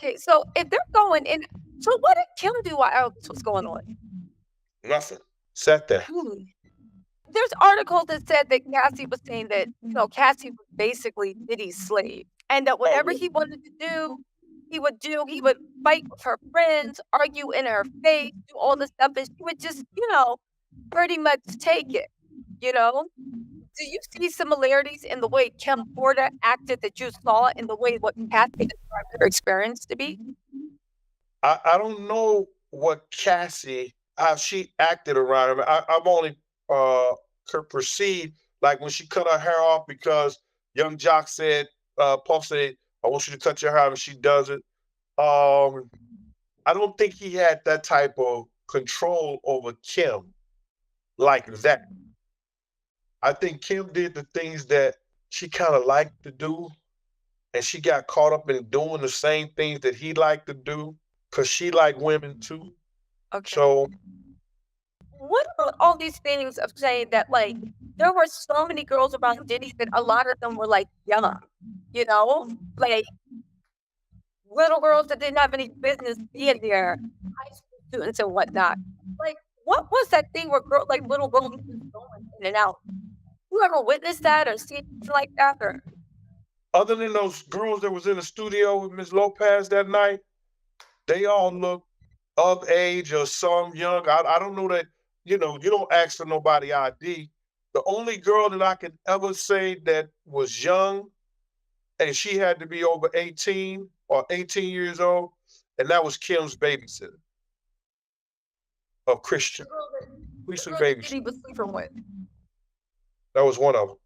Okay, so if they're going in, so what did Kim do while all this was going on? Nothing. Sat there. Hmm. There's articles that said that Cassie was saying that, Cassie was basically Diddy's slave, and that Oh, whatever he wanted to do, he would do. He would fight with her friends, argue in her face, do all this stuff, and she would just, pretty much take it, you know? Do you see similarities in the way Kim Porter acted that you saw in the way what Cassie described her experience to be? I don't know what Cassie, how she acted around him. I've only could perceive like when she cut her hair off because Young Jock said, Puff said, I want you to cut your hair and she does it. Um, I don't think he had that type of control over Kim like that. I think Kim did the things that she kind of liked to do, and she got caught up in doing the same things that he liked to do because she liked women too. Okay. So What about all these things of saying that, like, there were so many girls around Diddy that a lot of them were, like, young, like, little girls that didn't have any business being there, high school students and whatnot. Like, what was that thing where little girls were just going in and out? You ever witnessed that or seen anything like that or other than those girls that was in the studio with Miss Lopez that night, they all look of age or some young. I don't know that, you don't ask for nobody ID. The only girl that I can ever say that was young and she had to be over 18 or 18 years old, and that was Kim's babysitter of the Christian. girl that Recent Diddy babysitter. was sleeping with? That was one of them.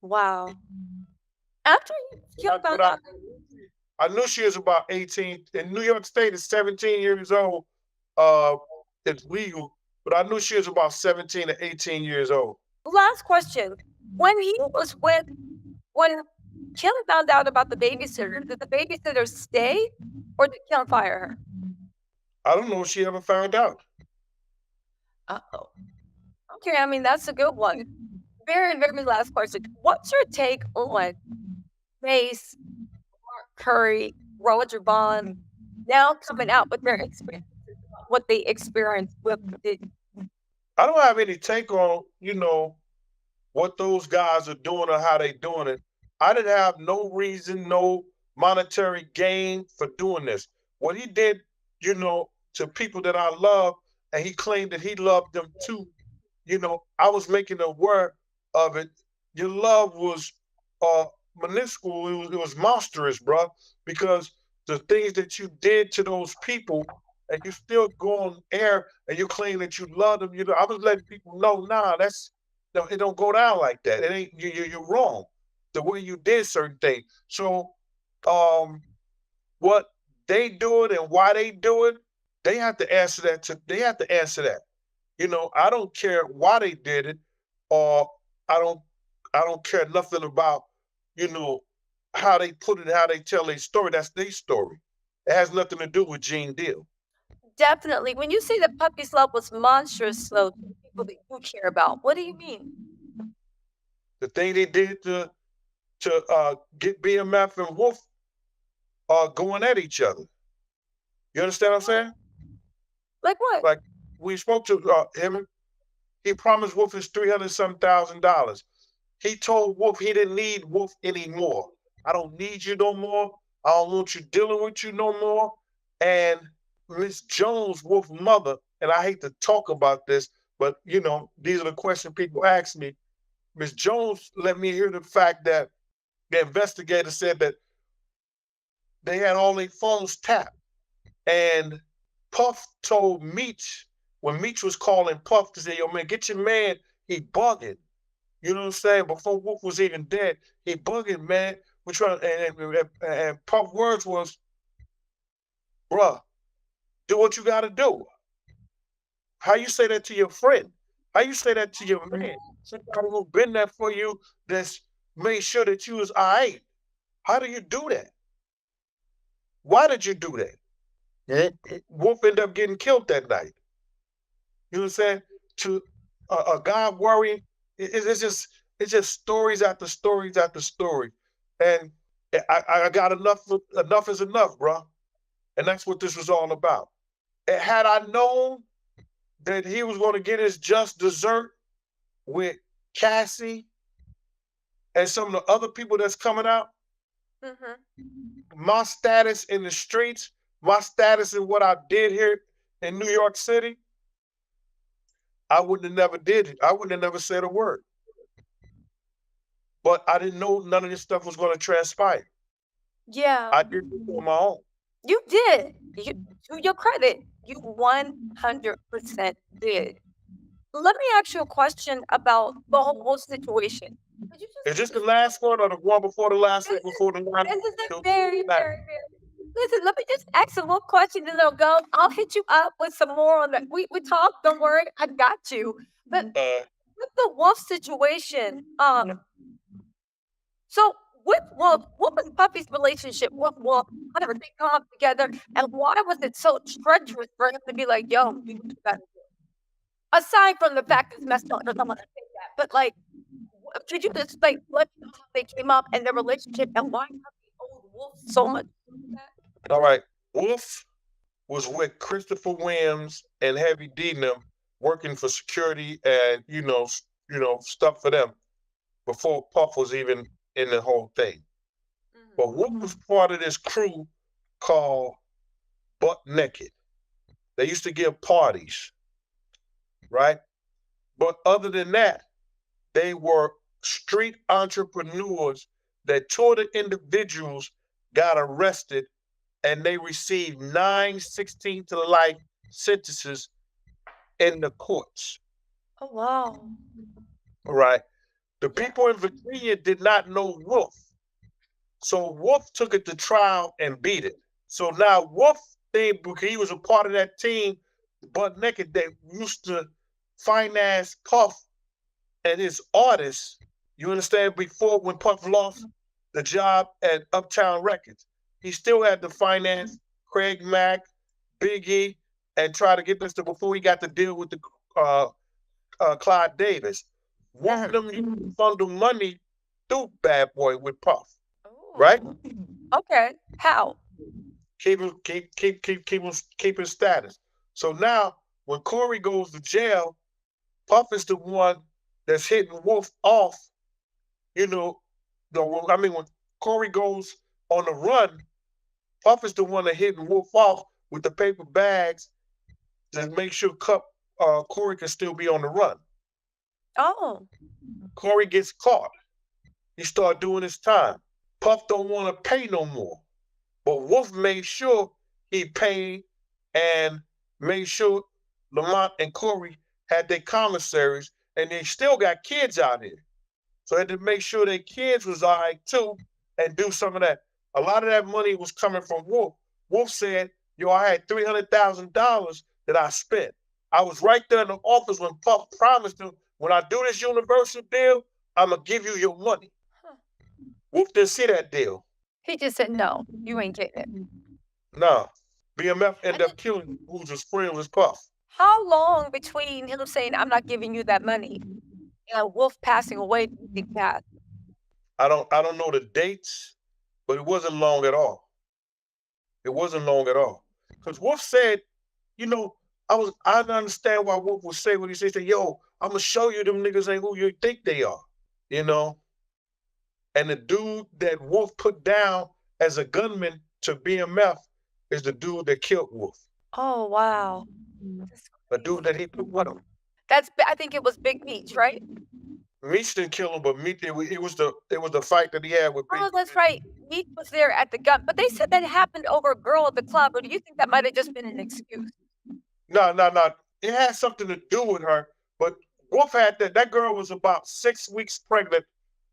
Wow. After Kim But found out that I knew she was about 18. In New York State, it's 17 years old. Uh, it's legal, but I knew she was about 17 to 18 years old. last question, when Kim found out about the babysitter, did the babysitter stay or did Kim fire her? I don't know if she ever found out. Uh-oh. Okay, I mean, that's a good one. Very, very last question. What's your take on Mace, Curry, Roger Bond now coming out with their experiences, what they experienced with the I don't have any take on, what those guys are doing or how they doing it. I didn't have no reason, no monetary gain for doing this. What he did, to people that I love, and he claimed that he loved them too. I was making aware of it. Your love was uh minuscule. It was monstrous, bro. Because the things that you did to those people, and you still go on air and you claim that you love them. I was letting people know, nah, no, it don't go down like that. It ain't you're wrong. The way you did certain things. So, um, what they do it and why they do it, they have to answer that. They have to answer that. I don't care why they did it, or I don't I don't care nothing about, you know, how they put it, how they tell their story. That's their story. It has nothing to do with Gene Deal. definitely. When you say that Puppy's love was monstrous, though, to the people that you care about, what do you mean? The thing they did to get BMF and Wolf going at each other. You understand what I'm saying? Like what? Like we spoke to him. He promised Wolf his 300 some $1,000. He told Wolf he didn't need Wolf anymore. I don't need you no more. I don't want you dealing with you no more. And Miss Jones, Wolf's mother, and I hate to talk about this, but these are the questions people ask me. Miss Jones let me hear the fact that the investigator said that they had all their phones tapped. And Puff told Meech, when Meech was calling Puff to say, yo, man, get your man, he bugging. You know what I'm saying? Before Wolf was even dead, he bugging, man. We're trying, and Puff words was, bruh, do what you got to do. How you say that to your friend? How you say that to your man? Somebody who been there for you, that's made sure that you was all right. How do you do that? Why did you do that? Wolf ended up getting killed that night. You know what I'm saying? To a guy worrying, it's just stories after stories after story, and I got enough. Enough is enough, bro. And that's what this was all about. And had I known that he was going to get his just dessert with Cassie and some of the other people that's coming out, Mhm. my status in the streets, my status in what I did here in New York City, I wouldn't have never did it. I wouldn't have never said a word. But I didn't know none of this stuff was going to transpire. Yeah, I did this on my own. you did. You to your credit, you 100% did. Let me ask you a question about the whole situation. Could you Is this the just last one or the one before the last one this before the last? this is a very, very listen, let me just ask you one question and then I'll go. I'll hit you up with some more on that. We talk, don't worry, I got you. But Uh, with the wolf situation, so with Wolf, what was Puffy's relationship with Wolf? How did they come up together? And why was it so treacherous for him to be like, yo, you do that? Aside from the fact it's messed up, because I'm gonna say that. But like, could you just like let me know how they came up and their relationship and why Puffy owed Wolf so much? all right. Wolf was with Christopher Williams and Heavy D and them working for security and stuff for them before Puff was even in the whole thing. But Wolf was part of this crew called Butt Naked. They used to give parties, right? But other than that, they were street entrepreneurs that two of the individuals got arrested and they received 9 16 to life sentences in the courts. Oh wow. Right. The Yeah. people in Virginia did not know Wolf. So Wolf took it to trial and beat it. So now Wolf thing, because he was a part of that team, Butt Naked, that used to finance Puff and his artists. You understand? Before when Puff lost the job at Uptown Records, he still had to finance Craig Mack, Biggie, and try to get this to before he got to deal with the uh, Clyde Davis. Wolf of Mhm. them used to funnel money through Bad Boy with Puff, right? Oh. Okay. How? Keep his status. So now when Corey goes to jail, Puff is the one that's hitting Wolf off. You know, when Corey goes on the run, Puff is the one that hitting Wolf off with the paper bags to make sure Corey can still be on the run. Oh. Corey gets caught. He start doing his time. Puff don't want to pay no more. But Wolf made sure he paid and made sure Lamont and Corey had their commissaries, and they still got kids out here. So they had to make sure their kids was all right too and do some of that. A lot of that money was coming from Wolf. Wolf said, yo, I had $300,000 that I spent. I was right there in the office when Puff promised him, when I do this Universal deal, I'm going to give you your money. Huh. Wolf didn't see that deal. He just said no. You ain't getting it. No. BMF And ended up killing who's as friend as Puff. how long between him saying I'm not giving you that money and Wolf passing away do you think passed? I don't know the dates, but it wasn't long at all. It wasn't long at all. Because Wolf said, you know, I don't understand why Wolf would say what he said, yo, I'm gonna show you them niggas ain't who you think they are, you know. And the dude that Wolf put down as a gunman to BMF is the dude that killed Wolf. Oh wow. That's The dude crazy. that he put with him. I think it was Big Meech, right? Meech didn't kill him, but Meech it was the fight that he had with Big. Oh, that's right. Meech was there at the gun, but they said that happened over a girl at the club. Or do you think that might have just been an excuse? No, no, no. It had something to do with her, but Wolf had that girl was about 6 weeks pregnant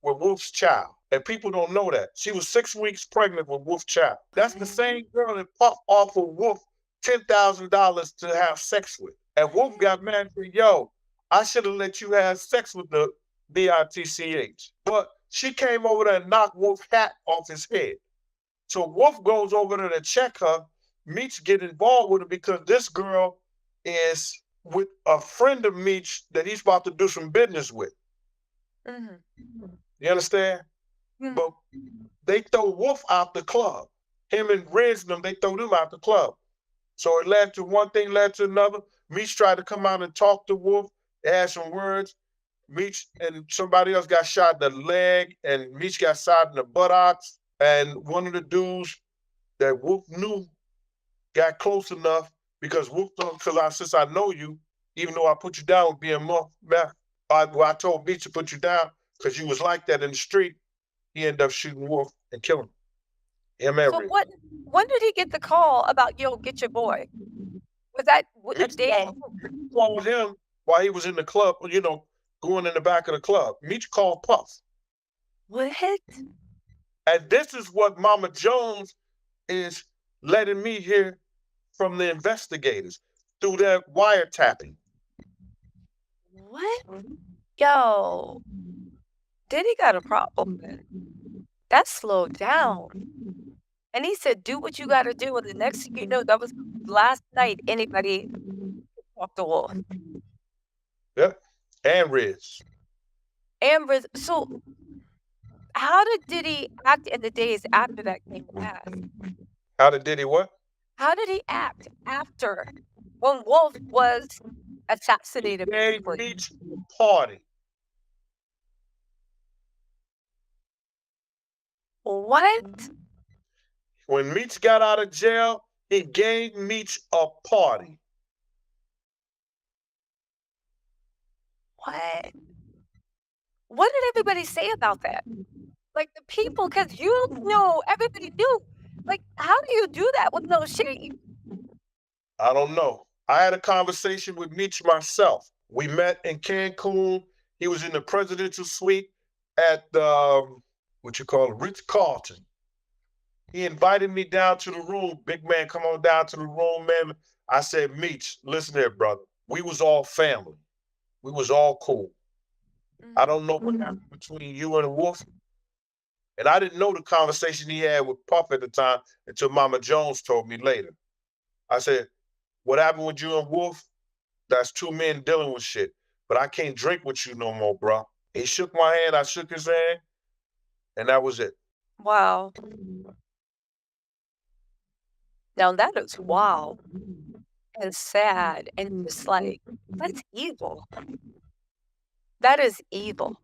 with Wolf's child. And people don't know that. She was 6 weeks pregnant with Wolf's child. That's the same girl that Puff offered Wolf $10,000 to have sex with. And Wolf got mad and said, yo, I should have let you have sex with the BITCH. But she came over there and knocked Wolf's hat off his head. So Wolf goes over there to check her. Meech get involved with her because this girl is with a friend of Meech that he's about to do some business with. Mhm. You understand? Mhm. But they throw Wolf out the club. Him and Renz and them, they throw them out the club. So it led to one thing, led to another. Meech tried to come out and talk to Wolf, add some words. Meech and somebody else got shot in the leg, and Meech got shot in the buttocks. And one of the dudes that Wolf knew got close enough because Wolf told him, since I know you, even though I put you down with being meth, I told Meech to put you down because you was like that in the street. He ended up shooting Wolf and killing him and So Red. when did he get the call about, "Yo, get your boy"? Was that a Meech day called him while he was in the club, going in the back of the club. Meech called Puff. What? And this is what Mama Jones is letting me hear from the investigators through their wiretapping. What? Yo, Diddy got a problem then. That slowed down. And he said, "Do what you gotta do," and the next thing you know, that was the last night anybody talked to Wolf. Yep. And Riz. Amber's so how did Diddy act in the days after that came to pass? How did Diddy what? How did he act after when Wolf was assassinated, Gave basically? Meech a party. What? When Meech got out of jail, he gave Meech a party. What? What did everybody say about that? Like, the people, because you know, everybody knew. Like, how do you do that with no shame? I don't know. I had a conversation with Meech myself. We met in Cancun. He was in the presidential suite at the, what you call it, Ritz-Carlton. He invited me down to the room. Big man, come on down to the room, man. I said, Meech, listen here, brother. We was all family. We was all cool. I don't know what happened between you and Wolf. And I didn't know the conversation he had with Puff at the time until Mama Jones told me later. I said, what happened with you and Wolf? That's two men dealing with shit. But I can't drink with you no more, bro. He shook my hand, I shook his hand, and that was it. Wow. Now that is wild and sad and just like, that's evil. That is evil.